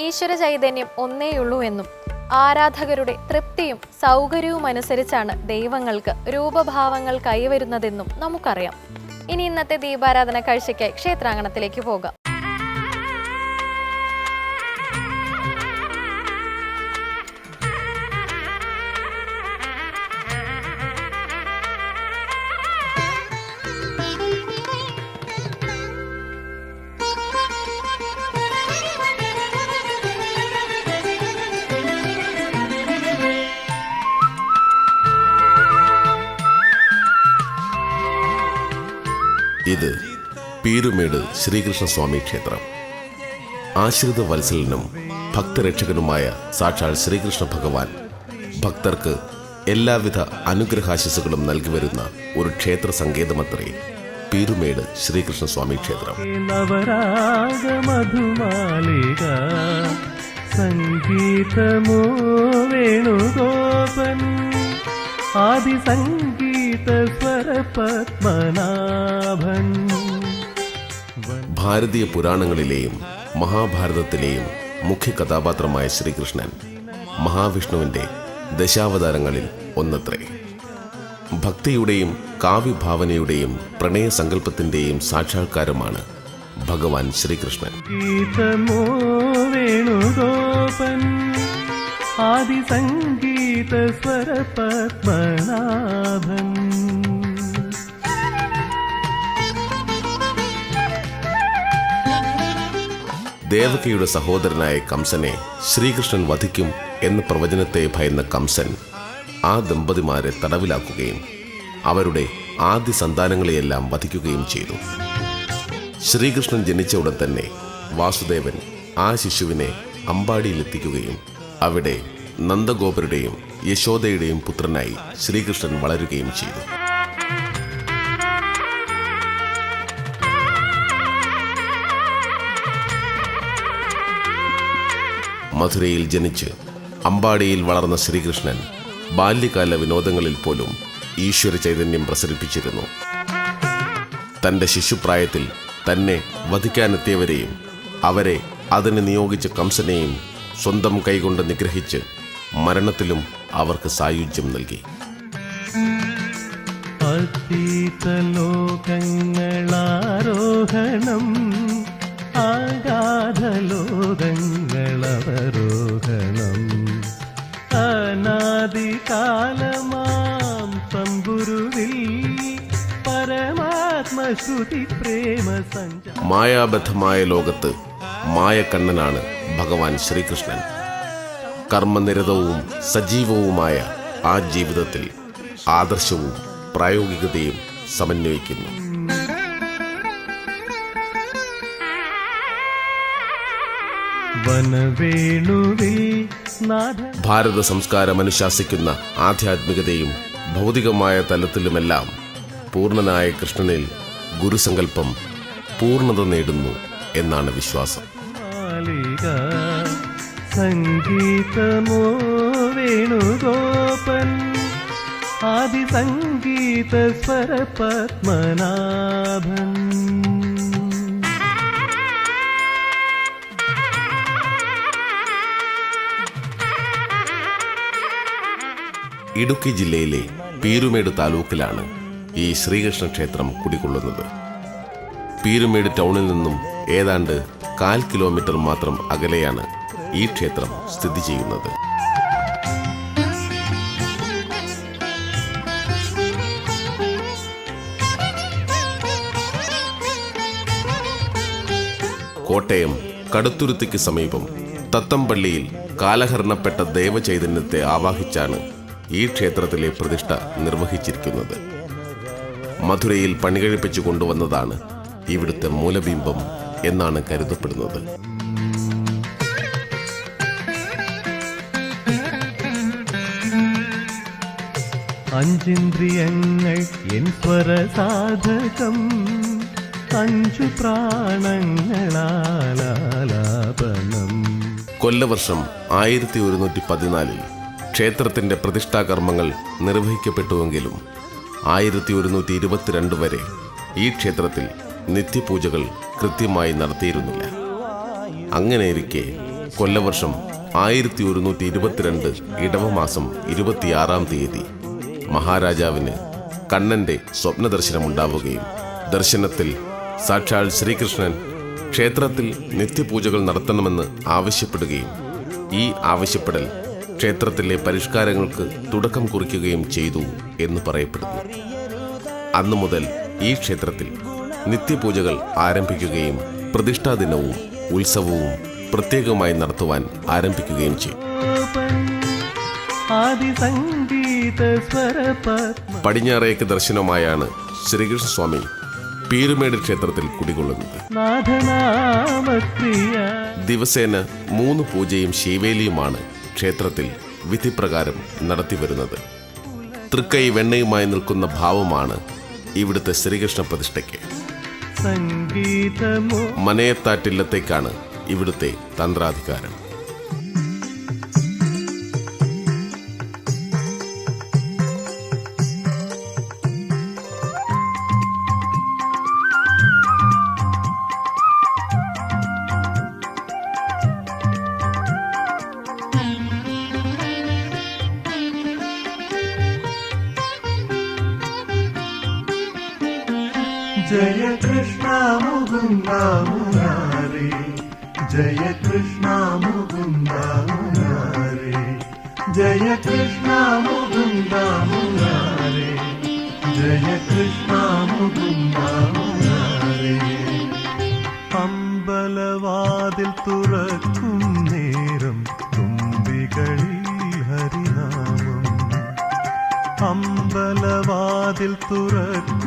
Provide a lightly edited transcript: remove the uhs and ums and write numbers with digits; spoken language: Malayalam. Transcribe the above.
ഈശ്വര ചൈതന്യം ഒന്നേയുള്ളൂ എന്നും ആരാധകരുടെ തൃപ്തിയും സൗകര്യവും അനുസരിച്ചാണ് ദൈവങ്ങൾക്ക് രൂപഭാവങ്ങൾ കൈവരുന്നതെന്നും നമുക്കറിയാം. ഇനി ഇന്നത്തെ ദീപാരാധന കാഴ്ചയ്ക്കായി ക്ഷേത്രാങ്കണത്തിലേക്ക് പോകാം. ഇത് പീരുമേട് ശ്രീകൃഷ്ണസ്വാമി ക്ഷേത്രം. ആശ്രിത വത്സലനും ഭക്തരക്ഷകനുമായ സാക്ഷാൽ ശ്രീകൃഷ്ണ ഭഗവാൻ ഭക്തർക്ക് എല്ലാവിധ അനുഗ്രഹാശിസുകളും നൽകി വരുന്ന ഒരു ക്ഷേത്ര സങ്കേതമത്രേ പീരുമേട് ശ്രീകൃഷ്ണസ്വാമി ക്ഷേത്രം. സംഗീതമോ വേണുഗോപൻ ആദിസംഗീത സ്വരപത്മനാഭൻ. ഭാരതീയ പുരാണങ്ങളിലെയും മഹാഭാരതത്തിലെയും മുഖ്യ കഥാപാത്രമായ ശ്രീകൃഷ്ണൻ മഹാവിഷ്ണുവിന്റെ ദശാവതാരങ്ങളിൽ ഒന്നത്രേ. ഭക്തിയുടെയും കാവ്യഭാവനയുടെയും പ്രണയസങ്കല്പത്തിന്റെയും സാക്ഷാത്കാരമാണ് ഭഗവാൻ ശ്രീകൃഷ്ണൻ. ഗീതമോ വേണുഗോപൻ ആദിസംഗീത സ്വരപത്മനാഭൻ. ദേവകിയുടെ സഹോദരനായ കംസനെ ശ്രീകൃഷ്ണൻ വധിക്കും എന്ന പ്രവചനത്തെ ഭയന്ന കംസൻ ആ ദമ്പതിമാരെ തടവിലാക്കുകയും അവരുടെ ആദ്യ സന്താനങ്ങളെയെല്ലാം വധിക്കുകയും ചെയ്തു. ശ്രീകൃഷ്ണൻ ജനിച്ച ഉടൻ തന്നെ വാസുദേവൻ ആ ശിശുവിനെ അമ്പാടിയിലെത്തിക്കുകയും അവിടെ നന്ദഗോപരുടെയും യശോദയുടെയും പുത്രനായി ശ്രീകൃഷ്ണൻ വളരുകയും ചെയ്തു. മധുരയിൽ ജനിച്ച് അമ്പാടിയിൽ വളർന്ന ശ്രീകൃഷ്ണൻ ബാല്യകാല വിനോദങ്ങളിൽ പോലും ഈശ്വര ചൈതന്യം പ്രസരിപ്പിച്ചിരുന്നു. തന്റെ ശിശുപ്രായത്തിൽ തന്നെ വധിക്കാനെത്തിയവരെയും അവരെ അതിന് നിയോഗിച്ച കംസനെയും സ്വന്തം കൈകൊണ്ട് നിഗ്രഹിച്ച് മരണത്തിലും അവർക്ക് സായുജ്യം നൽകി. ലോകങ്ങളാരോഹണം ആഗാധലോകങ്ങളവരോഹണം അനാദികാലമാം തമ്പുരുവിൽ പരമാത്മശ്രുതി പ്രേമ സഞ്ച. മായാബദ്ധമായ ലോകത്ത് മായക്കണ്ണനാണ് ഭഗവാൻ ശ്രീകൃഷ്ണൻ. കർമ്മനിരതവും സജീവവുമായ ആ ജീവിതത്തിൽ ആദർശവും പ്രായോഗികതയും സമന്വയിക്കുന്നു. ഭാരത സംസ്കാരം അനുശാസിക്കുന്ന ആധ്യാത്മികതയും ഭൗതികമായ തലത്തിലുമെല്ലാം പൂർണ്ണനായ കൃഷ്ണനിൽ ഗുരുസങ്കല്പം പൂർണ്ണത നേടുന്നു എന്നാണ് വിശ്വാസം. സംഗീതമോ വേണുഗോപൻ ആദിസംഗീത സ്വരപത്മനാഭൻ. ഇടുക്കി ജില്ലയിലെ പീരുമേട് താലൂക്കിലാണ് ഈ ശ്രീകൃഷ്ണ ക്ഷേത്രം കുടികൊള്ളുന്നത്. പീരുമേട് ടൗണിൽ നിന്നും ഏതാണ്ട് 1/4 കിലോമീറ്റർ മാത്രം അകലെയാണ് ഈ ക്ഷേത്രം സ്ഥിതി ചെയ്യുന്നത്. കോട്ടയം കടുത്തുരുത്തിക്ക് സമീപം തത്തമ്പള്ളിയിൽ കാലഹരണപ്പെട്ട ദേവചൈതന്യത്തെ ആവാഹിച്ചാണ് ഈ ക്ഷേത്രത്തിലെ പ്രതിഷ്ഠ നിർവഹിച്ചിരിക്കുന്നത്. മധുരയിൽ പണികഴിപ്പിച്ചു കൊണ്ടുവന്നതാണ് ഇവിടുത്തെ മൂലബിംബം എന്നാണ് കരുതപ്പെടുന്നത്. അഞ്ചിന്ദ്രിയങ്ങൾ എൻ സ്വരസാധകം 5 പ്രാണങ്ങളാലാപനം. കൊല്ലവർഷം 1114 ക്ഷേത്രത്തിന്റെ പ്രതിഷ്ഠാകർമ്മങ്ങൾ നിർവഹിക്കപ്പെട്ടുവെങ്കിലും 1122 വരെ ഈ ക്ഷേത്രത്തിൽ നിത്യപൂജകൾ കൃത്യമായി നടത്തിയിരുന്നില്ല. അങ്ങനെയിരിക്കെ കൊല്ലവർഷം 1122 ഇടവമാസം 26-ാം തീയതി മഹാരാജാവിന് കണ്ണന്റെ സ്വപ്നദർശനമുണ്ടാവുകയും ദർശനത്തിൽ സാക്ഷാൽ ശ്രീകൃഷ്ണൻ ക്ഷേത്രത്തിൽ നിത്യപൂജകൾ നടത്തണമെന്ന് ആവശ്യപ്പെടുകയും ഈ ആവശ്യപ്പെടൽ ക്ഷേത്രത്തിലെ പരിഷ്കാരങ്ങൾക്ക് തുടക്കം കുറിക്കുകയും ചെയ്തു എന്ന് പറയപ്പെടുന്നു. അന്നു മുതൽ ഈ ക്ഷേത്രത്തിൽ നിത്യപൂജകൾ ആരംഭിക്കുകയും പ്രതിഷ്ഠാദിനവും ഉത്സവവും പ്രത്യേകമായി നടത്തുവാൻ ആരംഭിക്കുകയും ചെയ്യും. പടിഞ്ഞാറേക്ക് ദർശനമായാണ് ശ്രീകൃഷ്ണസ്വാമി പീരുമേട് ക്ഷേത്രത്തിൽ കുടികൊള്ളുന്നത്. ദിവസേന 3 പൂജയും ശീവേലിയുമാണ് ക്ഷേത്രത്തിൽ വിധിപ്രകാരം നടത്തിവരുന്നത്. തൃക്കൈ വെണ്ണയുമായി നിൽക്കുന്ന ഭാവമാണ് ഇവിടുത്തെ ശ്രീകൃഷ്ണ പ്രതിഷ്ഠയ്ക്ക്. മനയത്താറ്റില്ലത്തേക്കാണ് ഇവിടുത്തെ തന്ത്രാധികാരം. ജയ കൃഷ്ണ മുകുന്ദ മുരാരേ, ജയ കൃഷ്ണ മുകുന്ദ മുരാരേ, ജയ കൃഷ്ണ മുകുന്ദ മുരാരേ, ജയ കൃഷ്ണ മുകുന്ദ മുരാരേ. അമ്പലവാതിൽ തുറക്കും നേരം തുമ്പികളിൽ ഹരിനാമം, അമ്പലവാതിൽ തുറക്കും